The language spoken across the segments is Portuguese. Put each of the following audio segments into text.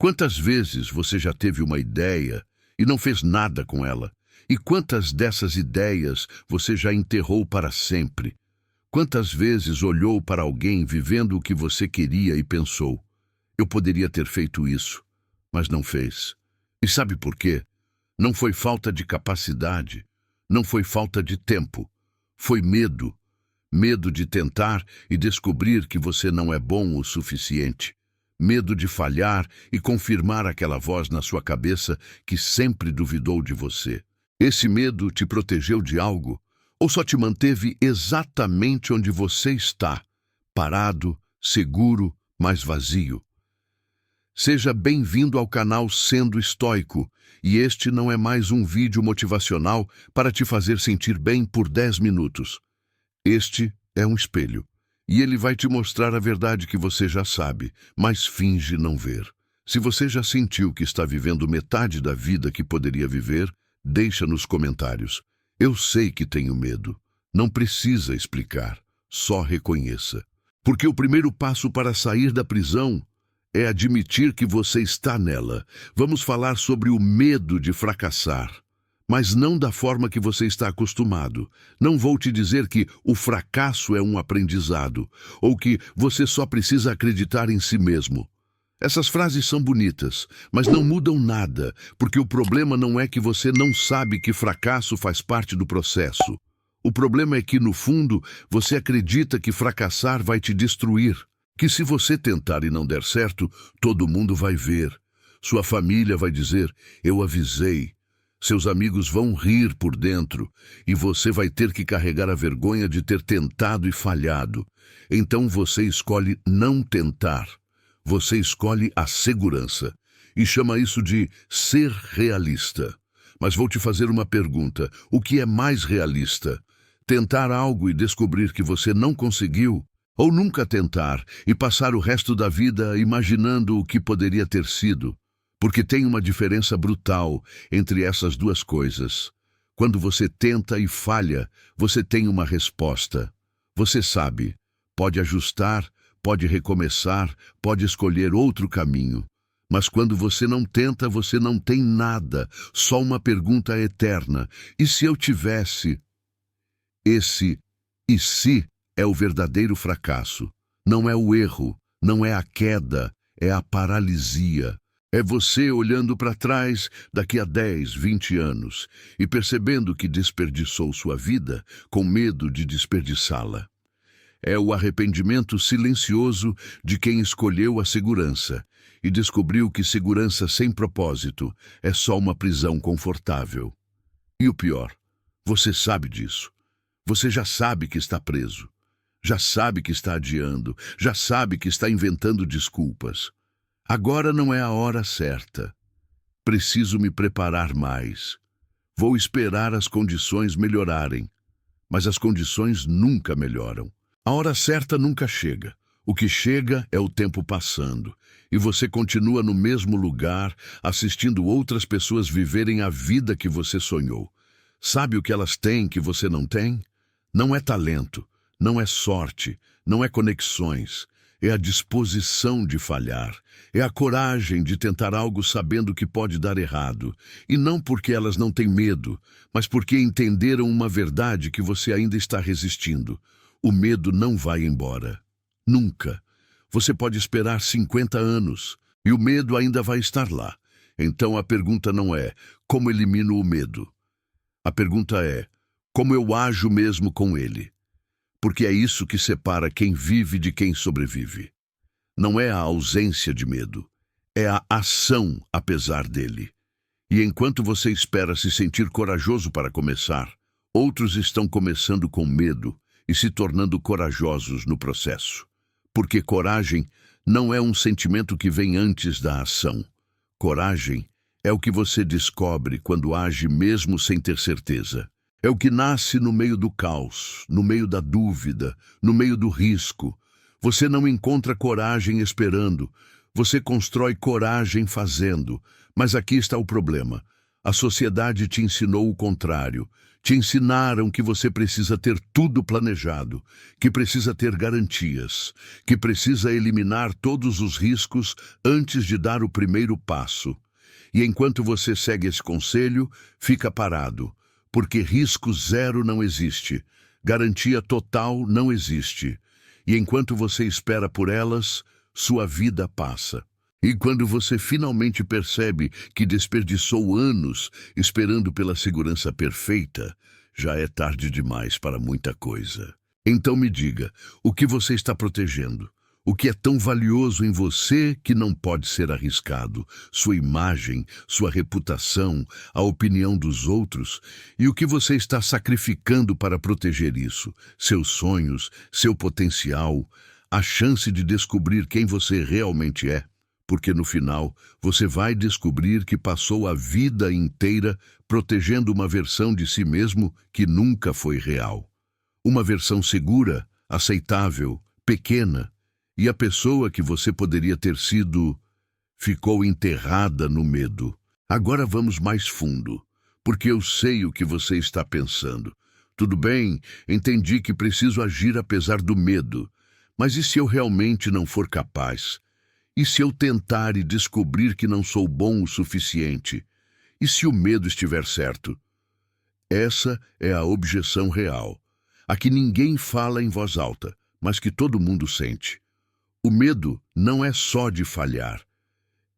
Quantas vezes você já teve uma ideia e não fez nada com ela? E quantas dessas ideias você já enterrou para sempre? Quantas vezes olhou para alguém vivendo o que você queria e pensou: eu poderia ter feito isso, mas não fez. E sabe por quê? Não foi falta de capacidade, não foi falta de tempo, foi medo. Medo de tentar e descobrir que você não é bom o suficiente. Medo de falhar e confirmar aquela voz na sua cabeça que sempre duvidou de você. Esse medo te protegeu de algo ou só te manteve exatamente onde você está, parado, seguro, mas vazio? Seja bem-vindo ao canal Sendo Estoico, e este não é mais um vídeo motivacional para te fazer sentir bem por 10 minutos. Este é um espelho, e ele vai te mostrar a verdade que você já sabe, mas finge não ver. Se você já sentiu que está vivendo metade da vida que poderia viver, deixa nos comentários. Eu sei que tenho medo. Não precisa explicar, só reconheça. Porque o primeiro passo para sair da prisão é admitir que você está nela. Vamos falar sobre o medo de fracassar, mas não da forma que você está acostumado. Não vou te dizer que o fracasso é um aprendizado, ou que você só precisa acreditar em si mesmo. Essas frases são bonitas, mas não mudam nada, porque o problema não é que você não sabe que fracasso faz parte do processo. O problema é que, no fundo, você acredita que fracassar vai te destruir, que se você tentar e não der certo, todo mundo vai ver. Sua família vai dizer: eu avisei. Seus amigos vão rir por dentro, e você vai ter que carregar a vergonha de ter tentado e falhado. Então você escolhe não tentar. Você escolhe a segurança, e chama isso de ser realista. Mas vou te fazer uma pergunta: o que é mais realista? Tentar algo e descobrir que você não conseguiu? Ou nunca tentar e passar o resto da vida imaginando o que poderia ter sido? Porque tem uma diferença brutal entre essas duas coisas. Quando você tenta e falha, você tem uma resposta. Você sabe, pode ajustar, pode recomeçar, pode escolher outro caminho. Mas quando você não tenta, você não tem nada, só uma pergunta eterna: e se eu tivesse? Esse "e se" é o verdadeiro fracasso. Não é o erro, não é a queda, é a paralisia. É você olhando para trás daqui a 10, 20 anos e percebendo que desperdiçou sua vida com medo de desperdiçá-la. É o arrependimento silencioso de quem escolheu a segurança e descobriu que segurança sem propósito é só uma prisão confortável. E o pior, você sabe disso. Você já sabe que está preso. Já sabe que está adiando. Já sabe que está inventando desculpas. Agora não é a hora certa. Preciso me preparar mais. Vou esperar as condições melhorarem. Mas as condições nunca melhoram. A hora certa nunca chega. O que chega é o tempo passando. E você continua no mesmo lugar, assistindo outras pessoas viverem a vida que você sonhou. Sabe o que elas têm que você não tem? Não é talento, não é sorte, não é conexões. É a disposição de falhar. É a coragem de tentar algo sabendo que pode dar errado. E não porque elas não têm medo, mas porque entenderam uma verdade que você ainda está resistindo. O medo não vai embora. Nunca. Você pode esperar 50 anos e o medo ainda vai estar lá. Então a pergunta não é: como elimino o medo? A pergunta é: como eu ajo mesmo com ele? Porque é isso que separa quem vive de quem sobrevive. Não é a ausência de medo, é a ação apesar dele. E enquanto você espera se sentir corajoso para começar, outros estão começando com medo e se tornando corajosos no processo. Porque coragem não é um sentimento que vem antes da ação. Coragem é o que você descobre quando age mesmo sem ter certeza. É o que nasce no meio do caos, no meio da dúvida, no meio do risco. Você não encontra coragem esperando, você constrói coragem fazendo. Mas aqui está o problema. A sociedade te ensinou o contrário. Te ensinaram que você precisa ter tudo planejado, que precisa ter garantias, que precisa eliminar todos os riscos antes de dar o primeiro passo. E enquanto você segue esse conselho, fica parado, porque risco zero não existe, garantia total não existe. E enquanto você espera por elas, sua vida passa. E quando você finalmente percebe que desperdiçou anos esperando pela segurança perfeita, já é tarde demais para muita coisa. Então me diga, o que você está protegendo? O que é tão valioso em você que não pode ser arriscado? Sua imagem, sua reputação, a opinião dos outros? E o que você está sacrificando para proteger isso? Seus sonhos, seu potencial, a chance de descobrir quem você realmente é? Porque no final, você vai descobrir que passou a vida inteira protegendo uma versão de si mesmo que nunca foi real. Uma versão segura, aceitável, pequena, e a pessoa que você poderia ter sido ficou enterrada no medo. Agora vamos mais fundo, porque eu sei o que você está pensando. Tudo bem, entendi que preciso agir apesar do medo, mas e se eu realmente não for capaz? E se eu tentar e descobrir que não sou bom o suficiente? E se o medo estiver certo? Essa é a objeção real, a que ninguém fala em voz alta, mas que todo mundo sente. O medo não é só de falhar,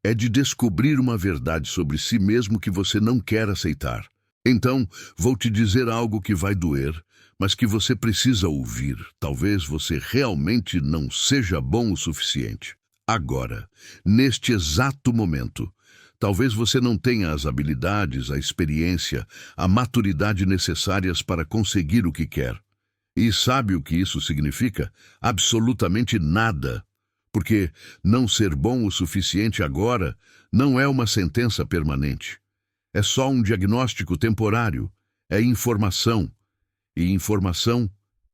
é de descobrir uma verdade sobre si mesmo que você não quer aceitar. Então, vou te dizer algo que vai doer, mas que você precisa ouvir. Talvez você realmente não seja bom o suficiente. Agora, neste exato momento, talvez você não tenha as habilidades, a experiência, a maturidade necessárias para conseguir o que quer. E sabe o que isso significa? Absolutamente nada. Porque não ser bom o suficiente agora não é uma sentença permanente. É só um diagnóstico temporário. É informação. E informação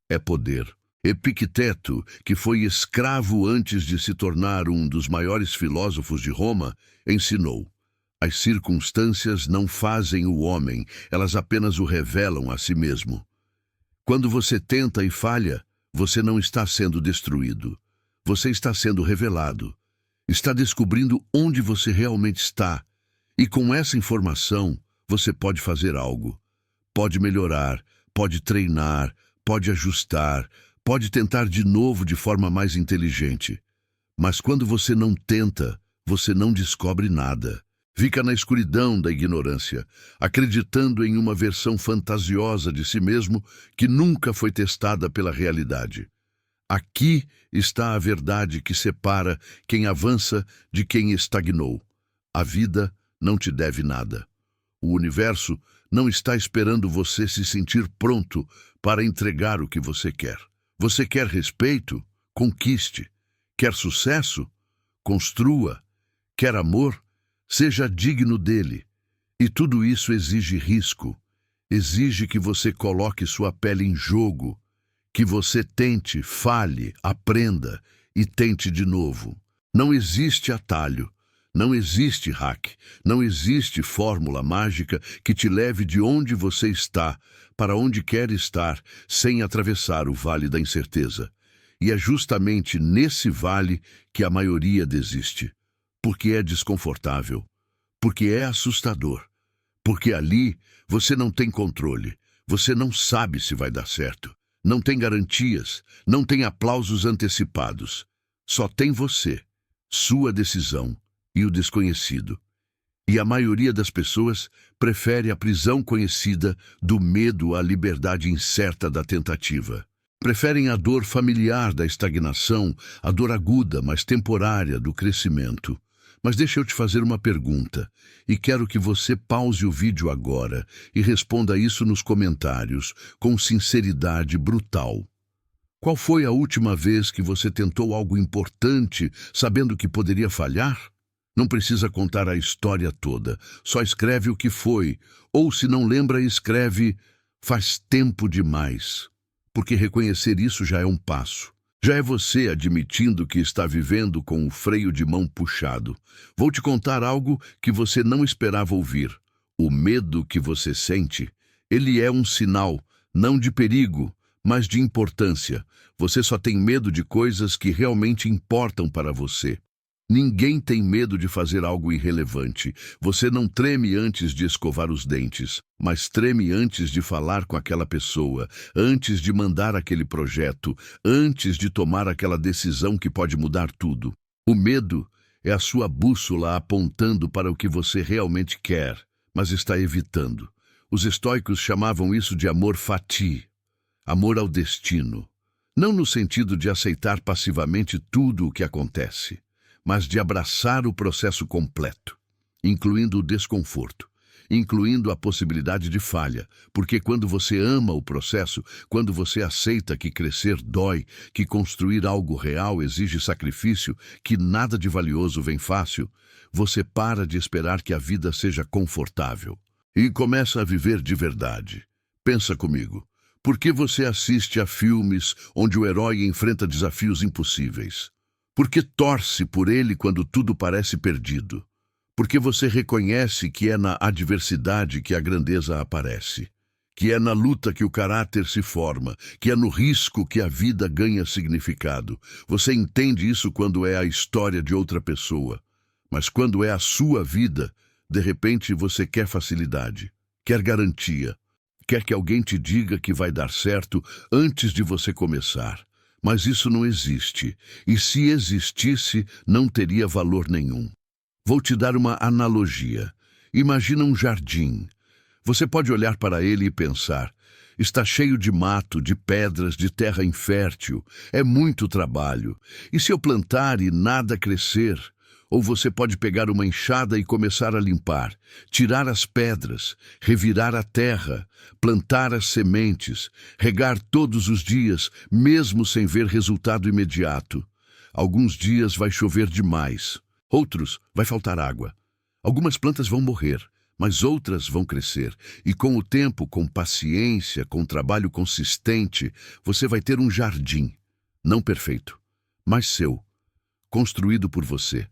é poder. Epicteto, que foi escravo antes de se tornar um dos maiores filósofos de Roma, ensinou: as circunstâncias não fazem o homem, elas apenas o revelam a si mesmo. Quando você tenta e falha, você não está sendo destruído. Você está sendo revelado. Está descobrindo onde você realmente está. E com essa informação, você pode fazer algo. Pode melhorar, pode treinar, pode ajustar, pode tentar de novo de forma mais inteligente. Mas quando você não tenta, você não descobre nada. Fica na escuridão da ignorância, acreditando em uma versão fantasiosa de si mesmo que nunca foi testada pela realidade. Aqui está a verdade que separa quem avança de quem estagnou. A vida não te deve nada. O universo não está esperando você se sentir pronto para entregar o que você quer. Você quer respeito? Conquiste. Quer sucesso? Construa. Quer amor? Seja digno dele. E tudo isso exige risco. Exige que você coloque sua pele em jogo, que você tente, falhe, aprenda e tente de novo. Não existe atalho, não existe hack, não existe fórmula mágica que te leve de onde você está para onde quer estar sem atravessar o vale da incerteza. E é justamente nesse vale que a maioria desiste, porque é desconfortável, porque é assustador, porque ali você não tem controle, você não sabe se vai dar certo. Não tem garantias, não tem aplausos antecipados. Só tem você, sua decisão e o desconhecido. E a maioria das pessoas prefere a prisão conhecida do medo à liberdade incerta da tentativa. Preferem a dor familiar da estagnação, a dor aguda, mas temporária do crescimento. Mas deixa eu te fazer uma pergunta, e quero que você pause o vídeo agora e responda isso nos comentários, com sinceridade brutal. Qual foi a última vez que você tentou algo importante, sabendo que poderia falhar? Não precisa contar a história toda, só escreve o que foi, ou se não lembra, escreve "faz tempo demais", porque reconhecer isso já é um passo. Já é você admitindo que está vivendo com o freio de mão puxado. Vou te contar algo que você não esperava ouvir. O medo que você sente Ele é um sinal, não de perigo, mas de importância. Você só tem medo de coisas que realmente importam para você. Ninguém tem medo de fazer algo irrelevante. Você não treme antes de escovar os dentes, mas treme antes de falar com aquela pessoa, antes de mandar aquele projeto, antes de tomar aquela decisão que pode mudar tudo. O medo é a sua bússola apontando para o que você realmente quer, mas está evitando. Os estoicos chamavam isso de amor fati, amor ao destino. Não no sentido de aceitar passivamente tudo o que acontece, mas de abraçar o processo completo, incluindo o desconforto, incluindo a possibilidade de falha, porque quando você ama o processo, quando você aceita que crescer dói, que construir algo real exige sacrifício, que nada de valioso vem fácil, você para de esperar que a vida seja confortável e começa a viver de verdade. Pensa comigo. Por que você assiste a filmes onde o herói enfrenta desafios impossíveis? Por que torce por ele quando tudo parece perdido? Porque você reconhece que é na adversidade que a grandeza aparece, que é na luta que o caráter se forma, que é no risco que a vida ganha significado. Você entende isso quando é a história de outra pessoa, mas quando é a sua vida, de repente você quer facilidade, quer garantia, quer que alguém te diga que vai dar certo antes de você começar. Mas isso não existe, e se existisse, não teria valor nenhum. Vou te dar uma analogia. Imagina um jardim. Você pode olhar para ele e pensar: está cheio de mato, de pedras, de terra infértil. É muito trabalho. E se eu plantar e nada crescer? Ou você pode pegar uma enxada e começar a limpar, tirar as pedras, revirar a terra, plantar as sementes, regar todos os dias, mesmo sem ver resultado imediato. Alguns dias vai chover demais, outros vai faltar água. Algumas plantas vão morrer, mas outras vão crescer. E com o tempo, com paciência, com trabalho consistente, você vai ter um jardim, não perfeito, mas seu, construído por você,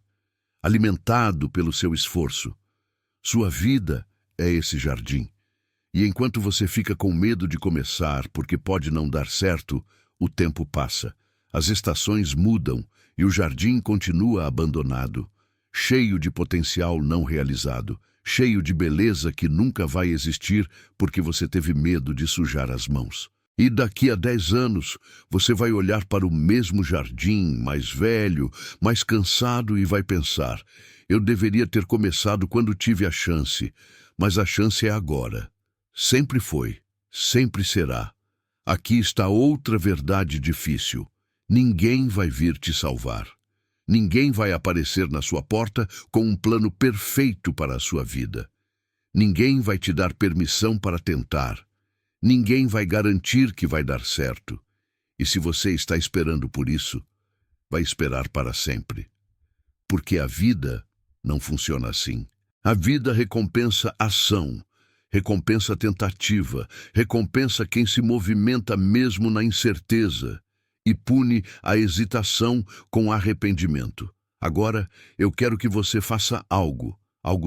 alimentado pelo seu esforço. Sua vida é esse jardim. E enquanto você fica com medo de começar porque pode não dar certo, o tempo passa, as estações mudam e o jardim continua abandonado, cheio de potencial não realizado, cheio de beleza que nunca vai existir porque você teve medo de sujar as mãos. E daqui a 10 anos, você vai olhar para o mesmo jardim, mais velho, mais cansado e vai pensar: eu deveria ter começado quando tive a chance, mas a chance é agora. Sempre foi, sempre será. Aqui está outra verdade difícil. Ninguém vai vir te salvar. Ninguém vai aparecer na sua porta com um plano perfeito para a sua vida. Ninguém vai te dar permissão para tentar. Ninguém vai garantir que vai dar certo. E se você está esperando por isso, vai esperar para sempre. Porque a vida não funciona assim. A vida recompensa ação, recompensa tentativa, recompensa quem se movimenta mesmo na incerteza e pune a hesitação com arrependimento. Agora, eu quero que você faça algo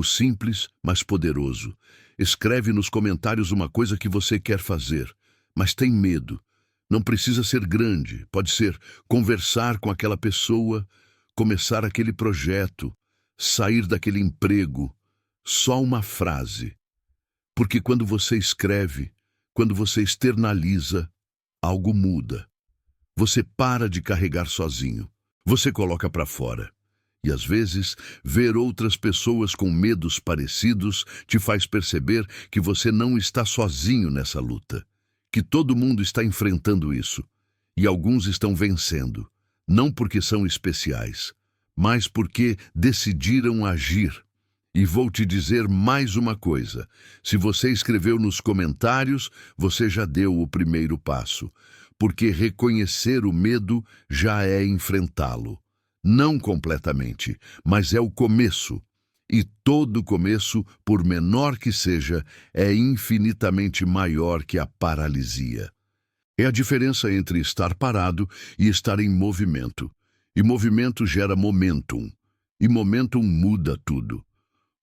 simples, mas poderoso. Escreve nos comentários uma coisa que você quer fazer, mas tem medo. Não precisa ser grande, pode ser conversar com aquela pessoa, começar aquele projeto, sair daquele emprego. Só uma frase. Porque quando você escreve, quando você externaliza, algo muda. Você para de carregar sozinho. Você coloca para fora. E às vezes, ver outras pessoas com medos parecidos te faz perceber que você não está sozinho nessa luta, que todo mundo está enfrentando isso, e alguns estão vencendo, não porque são especiais, mas porque decidiram agir. E vou te dizer mais uma coisa: se você escreveu nos comentários, você já deu o primeiro passo, porque reconhecer o medo já é enfrentá-lo. Não completamente, mas é o começo. E todo começo, por menor que seja, é infinitamente maior que a paralisia. É a diferença entre estar parado e estar em movimento. E movimento gera momentum. E momentum muda tudo.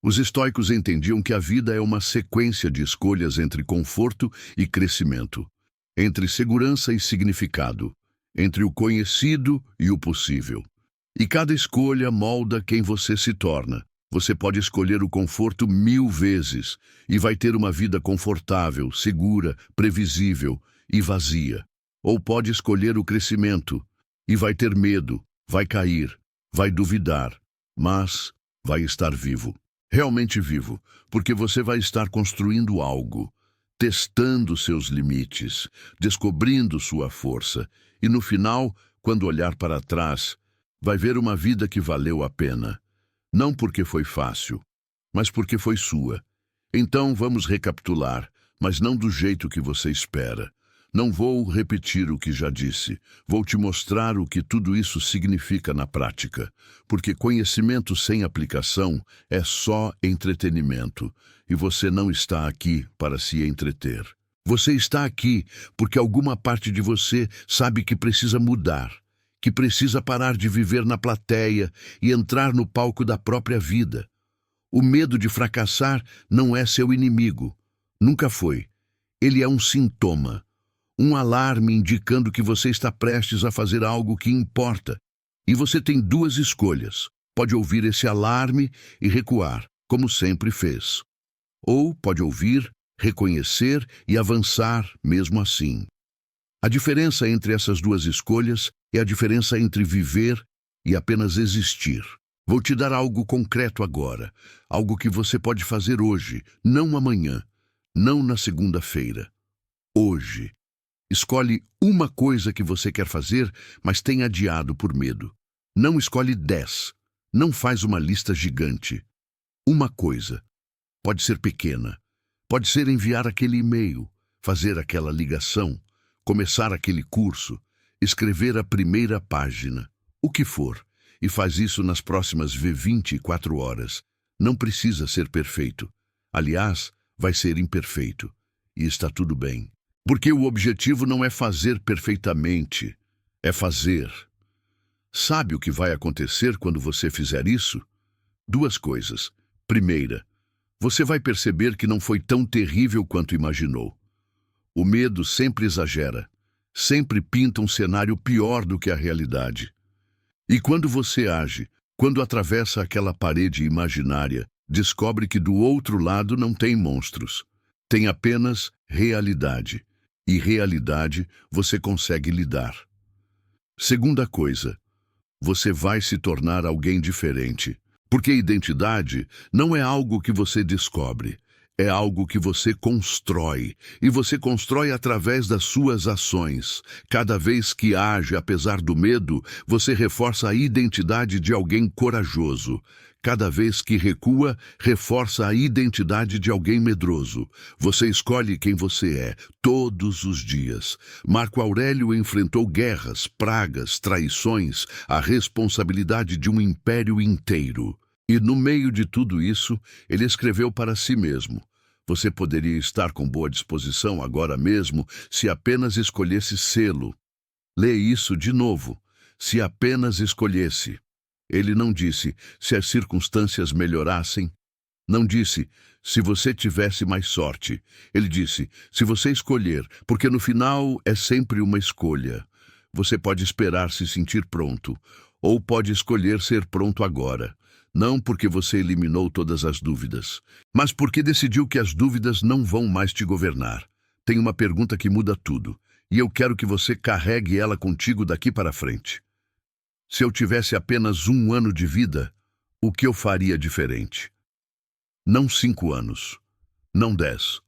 Os estoicos entendiam que a vida é uma sequência de escolhas entre conforto e crescimento, entre segurança e significado, entre o conhecido e o possível. E cada escolha molda quem você se torna. Você pode escolher o conforto 1000 vezes e vai ter uma vida confortável, segura, previsível e vazia. Ou pode escolher o crescimento e vai ter medo, vai cair, vai duvidar, mas vai estar vivo. Realmente vivo, porque você vai estar construindo algo, testando seus limites, descobrindo sua força, e no final, quando olhar para trás, vai ver uma vida que valeu a pena. Não porque foi fácil, mas porque foi sua. Então vamos recapitular, mas não do jeito que você espera. Não vou repetir o que já disse. Vou te mostrar o que tudo isso significa na prática. Porque conhecimento sem aplicação é só entretenimento. E você não está aqui para se entreter. Você está aqui porque alguma parte de você sabe que precisa mudar. Que precisa parar de viver na plateia e entrar no palco da própria vida. O medo de fracassar não é seu inimigo. Nunca foi. Ele é um sintoma. Um alarme indicando que você está prestes a fazer algo que importa. E você tem duas escolhas. Pode ouvir esse alarme e recuar, como sempre fez. Ou pode ouvir, reconhecer e avançar mesmo assim. A diferença entre essas duas escolhas é a diferença entre viver e apenas existir. Vou te dar algo concreto agora. Algo que você pode fazer hoje, não amanhã, não na segunda-feira. Hoje. Escolhe uma coisa que você quer fazer, mas tem adiado por medo. Não escolhe 10. Não faz uma lista gigante. Uma coisa. Pode ser pequena. Pode ser enviar aquele e-mail, fazer aquela ligação, começar aquele curso, escrever a primeira página. O que for. E faz isso nas próximas 24 horas. Não precisa ser perfeito. Aliás, vai ser imperfeito. E está tudo bem. Porque o objetivo não é fazer perfeitamente, é fazer. Sabe o que vai acontecer quando você fizer isso? Duas coisas. Primeira, você vai perceber que não foi tão terrível quanto imaginou. O medo sempre exagera, sempre pinta um cenário pior do que a realidade. E quando você age, quando atravessa aquela parede imaginária, descobre que do outro lado não tem monstros, tem apenas realidade. E realidade você consegue lidar. Segunda coisa, você vai se tornar alguém diferente. Porque identidade não é algo que você descobre, é algo que você constrói. E você constrói através das suas ações. Cada vez que age apesar do medo, você reforça a identidade de alguém corajoso. Cada vez que recua, reforça a identidade de alguém medroso. Você escolhe quem você é, todos os dias. Marco Aurélio enfrentou guerras, pragas, traições, a responsabilidade de um império inteiro. E no meio de tudo isso, ele escreveu para si mesmo. Você poderia estar com boa disposição agora mesmo se apenas escolhesse sê-lo. Lê isso de novo. Se apenas escolhesse. Ele não disse, se as circunstâncias melhorassem. Não disse, se você tivesse mais sorte. Ele disse, se você escolher, porque no final é sempre uma escolha. Você pode esperar se sentir pronto, ou pode escolher ser pronto agora. Não porque você eliminou todas as dúvidas, mas porque decidiu que as dúvidas não vão mais te governar. Tem uma pergunta que muda tudo, e eu quero que você carregue ela contigo daqui para frente. Se eu tivesse apenas 1 ano de vida, o que eu faria diferente? Não 5 anos, não 10,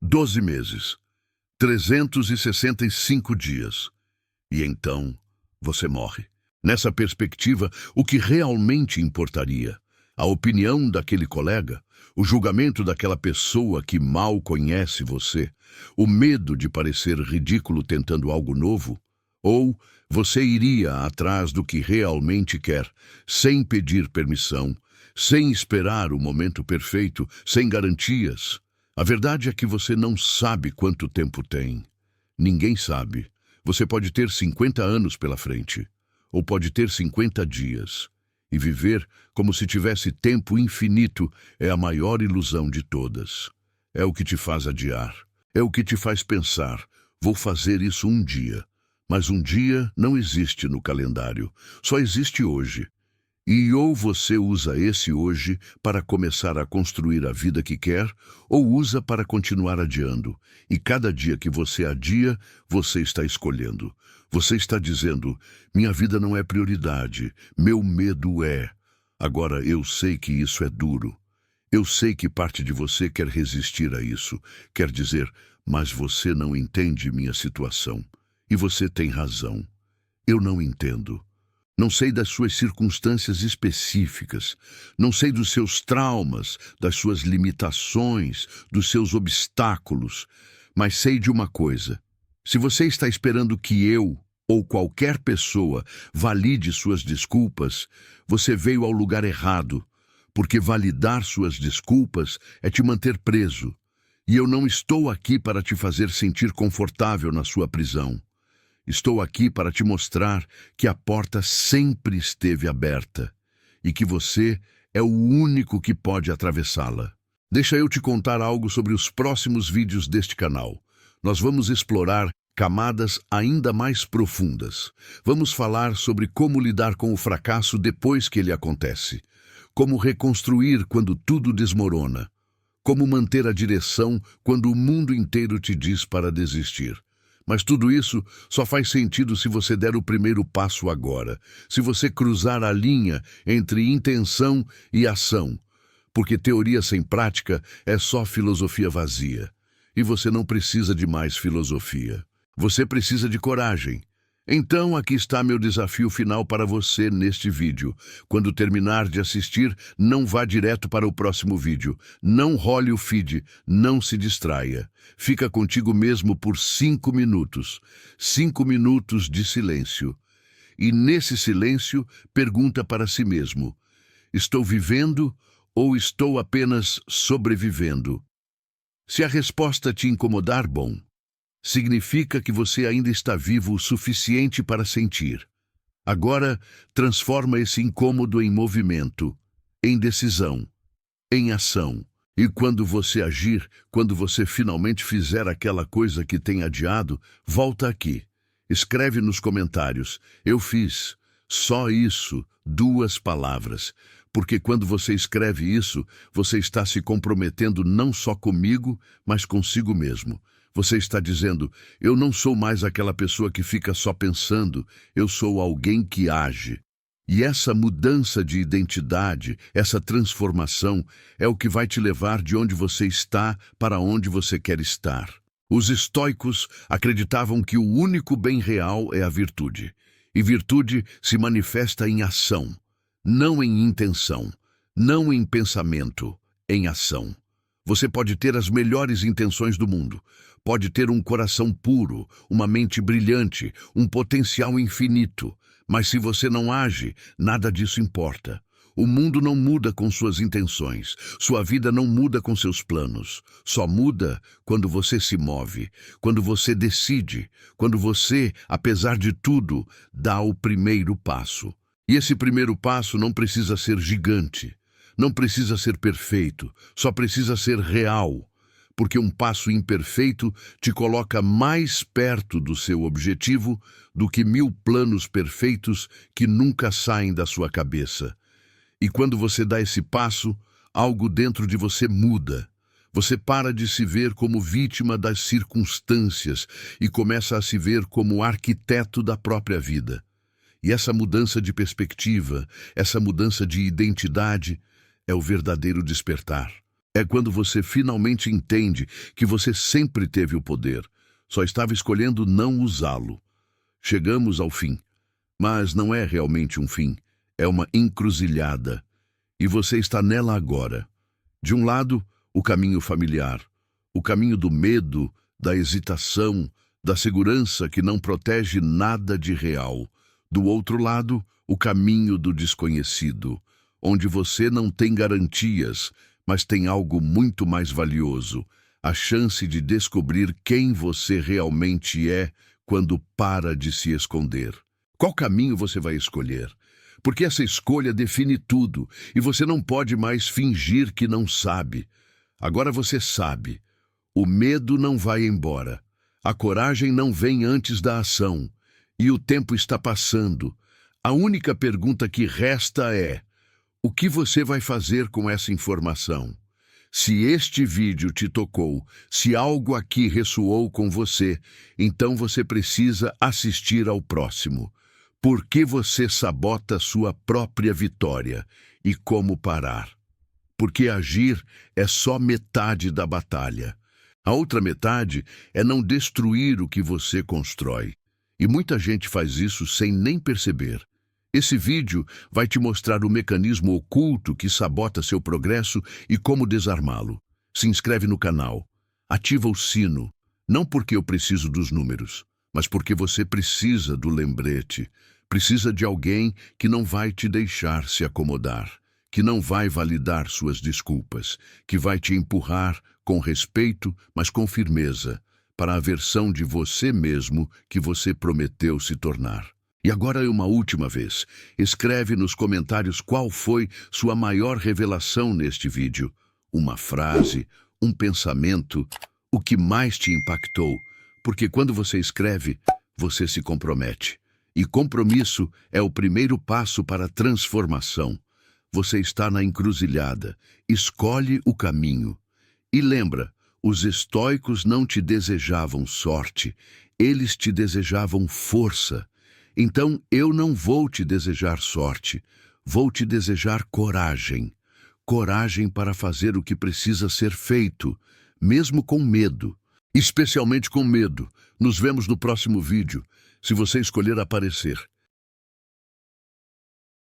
12 meses, 365 dias. E então, você morre. Nessa perspectiva, o que realmente importaria? A opinião daquele colega? O julgamento daquela pessoa que mal conhece você? O medo de parecer ridículo tentando algo novo? Ou você iria atrás do que realmente quer, sem pedir permissão, sem esperar o momento perfeito, sem garantias? A verdade é que você não sabe quanto tempo tem. Ninguém sabe. Você pode ter 50 anos pela frente, ou pode ter 50 dias. E viver como se tivesse tempo infinito é a maior ilusão de todas. É o que te faz adiar. É o que te faz pensar: vou fazer isso um dia. Mas um dia não existe no calendário. Só existe hoje. E ou você usa esse hoje para começar a construir a vida que quer, ou usa para continuar adiando. E cada dia que você adia, você está escolhendo. Você está dizendo: minha vida não é prioridade, meu medo é. Agora eu sei que isso é duro. Eu sei que parte de você quer resistir a isso. Quer dizer: mas você não entende minha situação. E você tem razão. Eu não entendo. Não sei das suas circunstâncias específicas, não sei dos seus traumas, das suas limitações, dos seus obstáculos, mas sei de uma coisa: se você está esperando que eu ou qualquer pessoa valide suas desculpas, você veio ao lugar errado, porque validar suas desculpas é te manter preso, e eu não estou aqui para te fazer sentir confortável na sua prisão. Estou aqui para te mostrar que a porta sempre esteve aberta e que você é o único que pode atravessá-la. Deixa eu te contar algo sobre os próximos vídeos deste canal. Nós vamos explorar camadas ainda mais profundas. Vamos falar sobre como lidar com o fracasso depois que ele acontece, como reconstruir quando tudo desmorona, como manter a direção quando o mundo inteiro te diz para desistir. Mas tudo isso só faz sentido se você der o primeiro passo agora, se você cruzar a linha entre intenção e ação, porque teoria sem prática é só filosofia vazia. E você não precisa de mais filosofia. Você precisa de coragem. Então aqui está meu desafio final para você neste vídeo. Quando terminar de assistir, não vá direto para o próximo vídeo. Não role o feed, não se distraia. Fica contigo mesmo por 5 minutos. 5 minutos de silêncio. E nesse silêncio, pergunta para si mesmo: estou vivendo ou estou apenas sobrevivendo? Se a resposta te incomodar, bom, significa que você ainda está vivo o suficiente para sentir. Agora, transforma esse incômodo em movimento, em decisão, em ação. E quando você agir, quando você finalmente fizer aquela coisa que tem adiado, volta aqui. Escreve nos comentários: eu fiz. Só isso, 2 palavras. Porque quando você escreve isso, você está se comprometendo não só comigo, mas consigo mesmo. Você está dizendo: eu não sou mais aquela pessoa que fica só pensando, eu sou alguém que age. E essa mudança de identidade, essa transformação, é o que vai te levar de onde você está para onde você quer estar. Os estoicos acreditavam que o único bem real é a virtude. E virtude se manifesta em ação, não em intenção, não em pensamento, em ação. Você pode ter as melhores intenções do mundo, pode ter um coração puro, uma mente brilhante, um potencial infinito, mas se você não age, nada disso importa. O mundo não muda com suas intenções, sua vida não muda com seus planos. Só muda quando você se move, quando você decide, quando você, apesar de tudo, dá o primeiro passo. E esse primeiro passo não precisa ser gigante, não precisa ser perfeito, só precisa ser real. Porque um passo imperfeito te coloca mais perto do seu objetivo do que 1000 planos perfeitos que nunca saem da sua cabeça. E quando você dá esse passo, algo dentro de você muda. Você para de se ver como vítima das circunstâncias e começa a se ver como arquiteto da própria vida. E essa mudança de perspectiva, essa mudança de identidade, é o verdadeiro despertar. É quando você finalmente entende que você sempre teve o poder, só estava escolhendo não usá-lo. Chegamos ao fim, mas não é realmente um fim, é uma encruzilhada. E você está nela agora. De um lado, o caminho familiar, o caminho do medo, da hesitação, da segurança que não protege nada de real. Do outro lado, o caminho do desconhecido, onde você não tem garantias, mas tem algo muito mais valioso, a chance de descobrir quem você realmente é quando para de se esconder. Qual caminho você vai escolher? porque essa escolha define tudo e você não pode mais fingir que não sabe. Agora você sabe. O medo não vai embora. A coragem não vem antes da ação. E o tempo está passando. A única pergunta que resta é: o que você vai fazer com essa informação? Se este vídeo te tocou, se algo aqui ressoou com você, então você precisa assistir ao próximo. Por que você sabota sua própria vitória e como parar? Porque agir é só metade da batalha. A outra metade é não destruir o que você constrói. E muita gente faz isso sem nem perceber. Esse vídeo vai te mostrar o mecanismo oculto que sabota seu progresso e como desarmá-lo. Se inscreve no canal, ativa o sino, não porque eu preciso dos números, mas porque você precisa do lembrete. Precisa de alguém que não vai te deixar se acomodar, que não vai validar suas desculpas, que vai te empurrar com respeito, mas com firmeza, para a versão de você mesmo que você prometeu se tornar. E agora uma última vez, escreve nos comentários qual foi sua maior revelação neste vídeo. Uma frase, um pensamento, o que mais te impactou, porque quando você escreve, você se compromete. E compromisso é o primeiro passo para a transformação. Você está na encruzilhada, escolhe o caminho. E lembra, os estoicos não te desejavam sorte, eles te desejavam força. Então eu não vou te desejar sorte, vou te desejar coragem. Coragem para fazer o que precisa ser feito, mesmo com medo. Especialmente com medo. Nos vemos no próximo vídeo, se você escolher aparecer.